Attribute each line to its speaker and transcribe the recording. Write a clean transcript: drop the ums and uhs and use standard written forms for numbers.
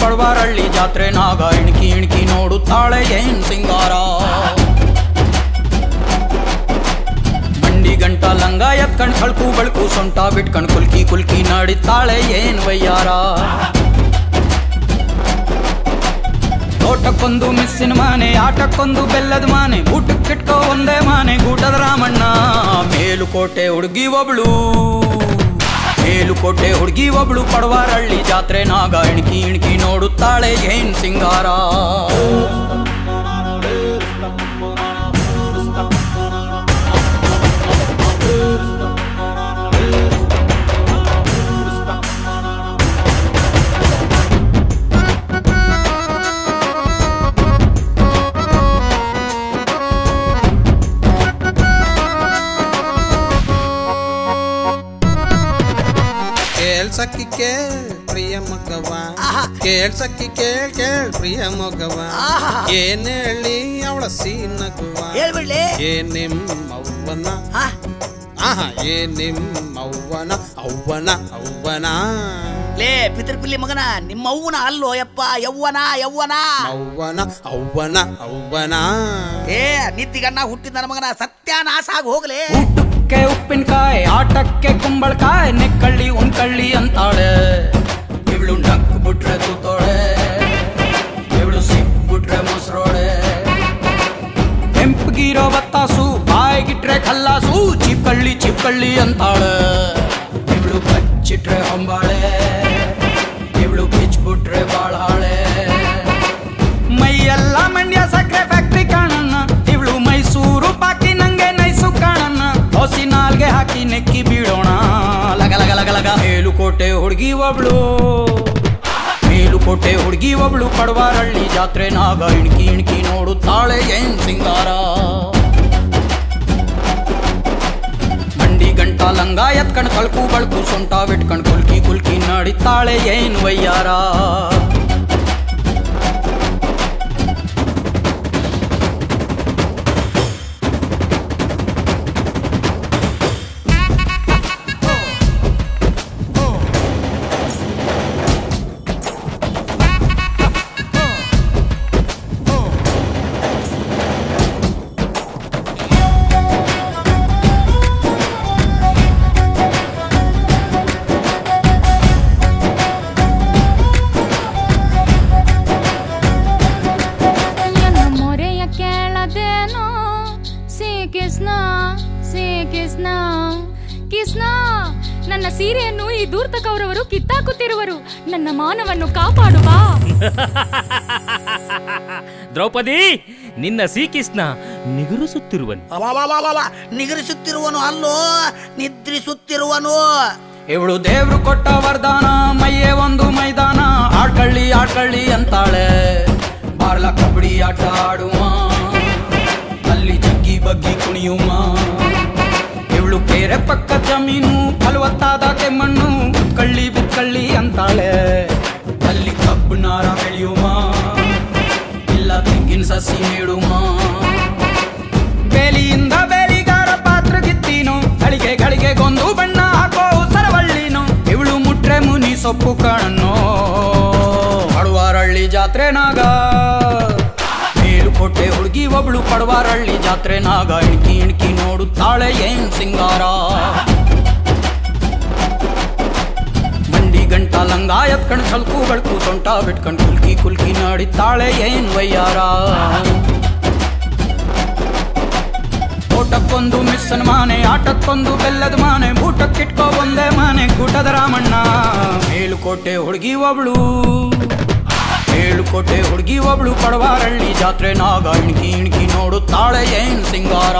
Speaker 1: ಪಡವಾರಳ್ಳಿ ಜಾತ್ರೆ ನಾಗ ಇಣ್ಕಿ ಇಣ್ಕಿ ನೋಡುತ್ತಾಳೆ ಏನ್ ಸಿಂಗಾರ ಮಂಡಿ ಗಂಟ ಲಂಗ ಎತ್ಕಂಡ್ ಕಳ್ಕು ಬಳ್ಕು ಸೊಂಟ ಬಿಟ್ಕಂಡ್ ಕುಲ್ಕಿ ಕುಲ್ಕಿ ನಡಿತಾಳೆ ಏನ್ ವಯ್ಯಾರ ತೋಟಕ್ಕೊಂದು ಮಿಸ್ಸಿನ ಮಾನೆ ಆಟಕ್ಕೊಂದು ಬೆಲ್ಲದ ಮಾನೆ ಊಟಕ್ಕಿಟ್ಕೋ ಒಂದೇ ಮಾನೆ ಗೂಟದ ರಾಮಣ್ಣ ಮೇಲುಕೋಟೆ ಹುಡುಗಿ ಒಬ್ಳು ಪಡವಾರಳ್ಳಿ ಜಾತ್ರೆ ನಾಗ ಇಣ್ಕಿ ಇಣ್ಕಿ ನೋಡುತ್ತಾಳೆ ಏನ್ ಸಿಂಗಾರ
Speaker 2: ಕೇಳ್ಸಕ್ಕಿ ಕೇಳ್ ಪ್ರಿಯ ಮಗವ ಕೇಳ್ಸಕ್ಕಿ ಕೇಳ್ ಪ್ರಿಯ ಮಗವ ಏನ್ ಹೇಳಿ ಅವಳ ಸೀನಗುವ ಏನ್ ನಿಮ್ಮವ್ವನ ಏನ್ ನಿಮ್ಮವ್ವನ ಅವ್ವನ
Speaker 3: ಲೇ ಪಿತೃಪಿಲ್ಲಿ ಮಗನ ನಿಮ್ಮ ಅವ್ವನ ಅಲ್ಲೋ ಯಪ್ಪ ಯವ್ವನ
Speaker 2: ಅವ್ವನ
Speaker 3: ಏ ನಿತ್ತಿಗಣ್ಣ ಹುಟ್ಟಿದ ನನ್ನ ಮಗನ ಸತ್ಯಾನಾಶ ಆಗಿ ಹೋಗ್ಲೇ
Speaker 1: ಊಟಕ್ಕೆ ಉಪ್ಪಿನಕಾಯಿ ಆಟಕ್ಕೆ ಕುಂಬಳಕಾಯಿ ನೆಕ್ಕಳ್ಳಿ ಉಣ್ಕಳ್ಳಿ ಅಂತಾಳೆ ಇವಳು ನಕ್ ಬಿಟ್ರೆ ತೂತೋಳೆ ಇವಳು ಸಿಕ್ಬಿಟ್ರೆ ಮೊಸರೋಳೆ ಕೆಂಪಗಿರೋ ಬತ್ತಾಸು ಬಾಯಿಗಿಟ್ರೆ ಕಲ್ಲಾಸು ಚಿಪ್ಕಳ್ಳಿ ಅಂತಾಳೆ ಇವಳು ಬಚ್ಚಿಟ್ರೆ ಹೊಂಬಾಳೆ ಇವಳು ಬಿಚ್ಬಿಟ್ರೆ ಬಾಳಾಳೆ ಮೈಯೆಲ್ಲ ಮಂಡ್ಯ ಸಕ್ಕರೆ ಫ್ಯಾಕ್ಟ್ರಿ ಕಾಣಣ್ಣ ಇವಳು ಮೈಸೂರು ಪಾಕಿ ನಂಗೆ ನೈಸು ಕಾಣಣ್ಣ ಹೊಸಿ ನಾಲ್ಗೆ ಹಾಕಿ ನೆಕ್ಕಿ ಬೀಳೋಣ ಲಗ ಲಗ ಲಗ ಲಗ ಮೇಲುಕೋಟೆ ಹುಡುಗಿ ಒಬ್ಳು ಪಡವಾರಳ್ಳಿ ಜಾತ್ರೆ ನಾಗ ಇಣ್ಕಿ ಇಣ್ಕಿ ನೋಡುತ್ತಾಳೆ ಏನ್ ಸಿಂಗಾರ ಮಂಡಿ ಗಂಟ ಲಂಗ ಎತ್ಕಂಡ್ ಕಳ್ಕು ಬಳ್ಕು ಸೊಂಟ ಬಿಟ್ಕಂಡ್ ಕುಲ್ಕಿ ಕುಲ್ಕಿ ನಡಿತಾಳೆ ಏನ್ ವಯ್ಯಾರ
Speaker 4: ಕೃಷ್ಣ ನನ್ನ ಸೀರೆಯನ್ನು ಈ ದೂರ್ತಕವರವರು ಕಿತ್ತಾಕುತ್ತಿರುವರು ನನ್ನ ಮಾನವನ್ನು ಕಾಪಾಡುವ
Speaker 5: ದ್ರೌಪದಿ ನಿನ್ನ ಶ್ರೀಕೃಷ್ಣ
Speaker 3: ನಿಗರಿಸುತ್ತಿರುವನು ಅಲ್ಲೋ ನಿದ್ರಿಸುತ್ತಿರುವನು
Speaker 1: ಇವಳು ದೇವ್ರು ಕೊಟ್ಟ ವರದಾನ ಮೈಯೇ ಒಂದು ಮೈದಾನ ಆಡ್ಕಳ್ಳಿ ಅಂತಾಳೆ ಬಾರ್ಲ ಕಬಡ್ಡಿ ಆಟ ಆಡುವ ಅಲ್ಲಿ ಜಗ್ಗಿ ಬಗ್ಗಿ ಕುಣಿಯುವ ಇವಳು ಕೆರೆ ಪಕ್ಕ ಜಮೀನು ಫಲವತ್ತಾದ ಕೆಮ್ಮಣ್ಣು ಬಿತ್ಕಳ್ಳಿ ಅಂತಾಳೆ ಅಲ್ಲಿ ಕಬ್ಬು ನಾರ ಬೆಳೆಯುವ ಇಲ್ಲ ತೆಂಗಿನ ಸಸಿ ನೀಡುವ ಬೇಲಿಯಿಂದ ಬೇಲಿಗಾರ ಪಾತ್ರ ಗಿತ್ತೀನು ಗಳಿಗೆ ಗೊಂದು ಬಣ್ಣ ಹಾಕೋ ಸರವಳ್ಳಿನು ಇವಳು ಮುಟ್ರೆ ಮುನಿ ಸೊಪ್ಪು ಕಾಣನ್ನು ಪಡವಾರಳ್ಳಿ ಜಾತ್ರೆ ನಾಗ ಮೇಲುಕೋಟೆ ಹುಡುಗಿ ಒಬ್ಳು ಪಡವಾರಳ್ಳಿ ಜಾತ್ರೆ ನಾಗ ಇಣ್ಕಿ ಇಣ್ಕಿ ನೋಡುತ್ತಾಳೆ ಏನ್ ಸಿಂಗಾರ ಮಂಡಿ ಗಂಟ ಲಂಗ ಎತ್ಕಂಡ್ ಸಲ್ಕು ಬಳ್ಕು ಸೊಂಟ ಬಿಟ್ಕಂಡ್ ಕುಲ್ಕಿ ಕುಲ್ಕಿ ನಡಿತಾಳೆ ಏನ್ ವಯ್ಯಾರ ತೋಟಕ್ಕೊಂದು ಮಿಸ್ಸನ್ ಮಾನೆ ಆಟಕ್ಕೊಂದು ಬೆಲ್ಲದ ಮಾನೆ ಊಟಕ್ಕಿಟ್ಕೋ ಒಂದೇ ಮಾನೆ ಗೂಟದ ರಾಮಣ್ಣ ಮೇಲುಕೋಟೆ ಹುಡುಗಿ ಒಬ್ಳು ಪಡವಾರಳ್ಳಿ ಜಾತ್ರೆ ನಾಗ ಇಣ್ಕಿ ಇಣ್ಕಿ ನೋಡುತ್ತಾಳೆ ಏನ್ ಸಿಂಗಾರ